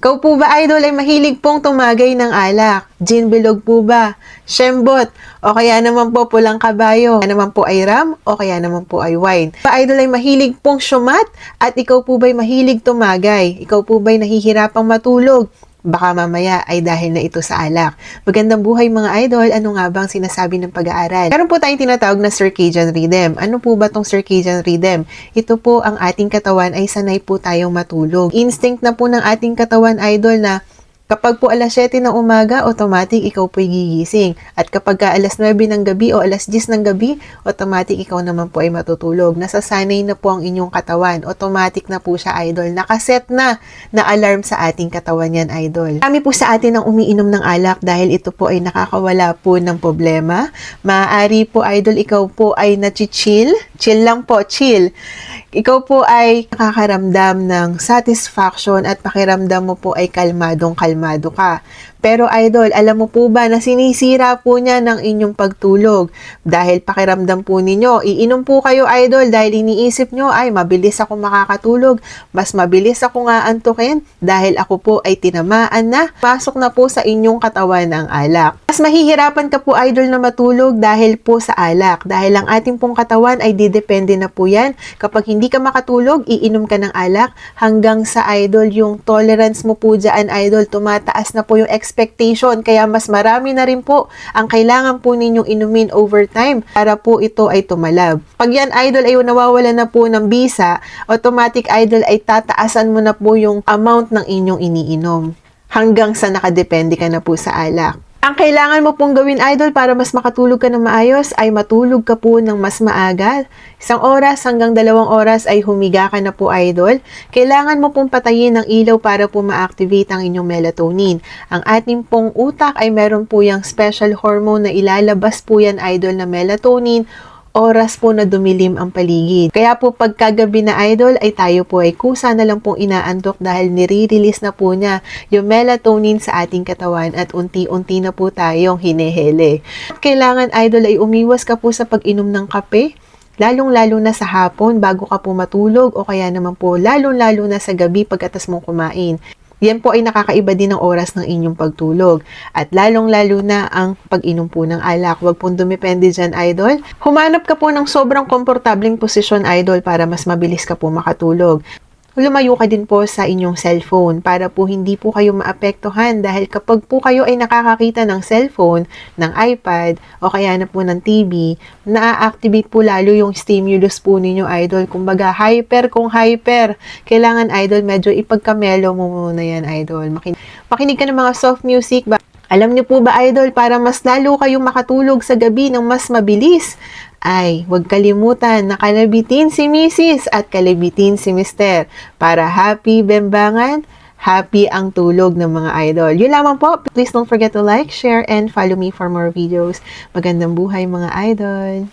Ikaw po ba, idol, ay mahilig pong tumagay ng alak? Gin bilog po ba? Shembot? O kaya naman po pulang kabayo? Kaya naman po ay ram? O kaya naman po ay wine? Ba, idol, ay mahilig pong syumat? At ikaw po ba'y mahilig tumagay? Ikaw po ba'y nahihirapang matulog? Baka mamaya ay dahil na ito sa alak. Magandang buhay mga idol, ano nga bang sinasabi ng pag-aaral? Meron po tayong tinatawag na circadian rhythm. Ano po ba tong circadian rhythm? Ito po ang ating katawan ay sanay po tayong matulog. Instinct na po ng ating katawan, idol, na kapag po alas 7 ng umaga, automatic ikaw po'y gigising. At kapag ka alas 9 ng gabi o alas 10 ng gabi, automatic ikaw naman po ay matutulog. Nasasanay na po ang inyong katawan. Automatic na po siya, idol. Nakaset na alarm sa ating katawan yan, idol. Kami po sa atin ang umiinom ng alak dahil ito po ay nakakawala po ng problema. Maaari po, idol, ikaw po ay nachichill. Chill lang po, chill. Ikaw po ay nakakaramdam ng satisfaction at pakiramdam mo po ay kalmadong-kalmado ka. Pero idol, alam mo po ba na sinisira po niya ng inyong pagtulog? Dahil pakiramdam po ninyo, iinom po kayo, idol, dahil iniisip nyo, ay mabilis ako makakatulog, mas mabilis ako nga antukin dahil ako po ay tinamaan na, pasok na po sa inyong katawan ang alak. Mas mahihirapan ka po, idol, na matulog dahil po sa alak. Dahil ang ating pong katawan ay didepende na po yan. Kapag hindi ka makatulog, iinom ka ng alak hanggang sa, idol, yung tolerance mo po dyan, idol, tumataas na po yung expectation, kaya mas marami na rin po ang kailangan po ninyong inumin over time para po ito ay tumalab. Pag yan, idol, ay nawawala na po ng bisa, automatic, idol, ay tataasan mo na po yung amount ng inyong iniinom hanggang sa nakadepende ka na po sa alak. Ang kailangan mo pong gawin, idol, para mas makatulog ka ng maayos ay matulog ka po ng mas maaga. 1 oras hanggang 2 oras ay humiga ka na po, idol. Kailangan mo pong patayin ang ilaw para po ma-activate ang inyong melatonin. Ang ating pong utak ay meron po yung special hormone na ilalabas po yan, idol, na melatonin oras po na dumilim ang paligid. Kaya po pagkagabi na, idol, ay tayo po ay kusa na lang pong inaantok dahil nire-release na po niya yung melatonin sa ating katawan at unti-unti na po tayong hinehele. Kailangan, idol, ay umiwas ka po sa pag-inom ng kape, lalong-lalo na sa hapon bago ka po matulog o kaya naman po lalong-lalo na sa gabi pagkatas mong kumain. Yan po ay nakakaiba din ng oras ng inyong pagtulog. At lalong-lalo na ang pag-inom po ng alak. Huwag pong dumepende dyan, idol. Humanap ka po ng sobrang komportableng posisyon, idol, para mas mabilis ka po makatulog. Lumayo ka din po sa inyong cellphone para po hindi po kayo maapektuhan dahil kapag po kayo ay nakakakita ng cellphone, ng iPad, o kaya na po ng TV, na-activate po lalo yung stimulus po ninyo, idol. Kumbaga, hyper kung hyper. Kailangan, idol, medyo ipagkamelo mo muna yan, idol. Makinig ka ng mga soft music ba? Alam niyo po ba, idol, para mas lalo kayong makatulog sa gabi ng mas mabilis, ay huwag kalimutan na kalabitin si Mrs. at kalabitin si Mr. para happy bembangan, happy ang tulog ng mga idol. Yun lamang po. Please don't forget to like, share, and follow me for more videos. Magandang buhay mga idol!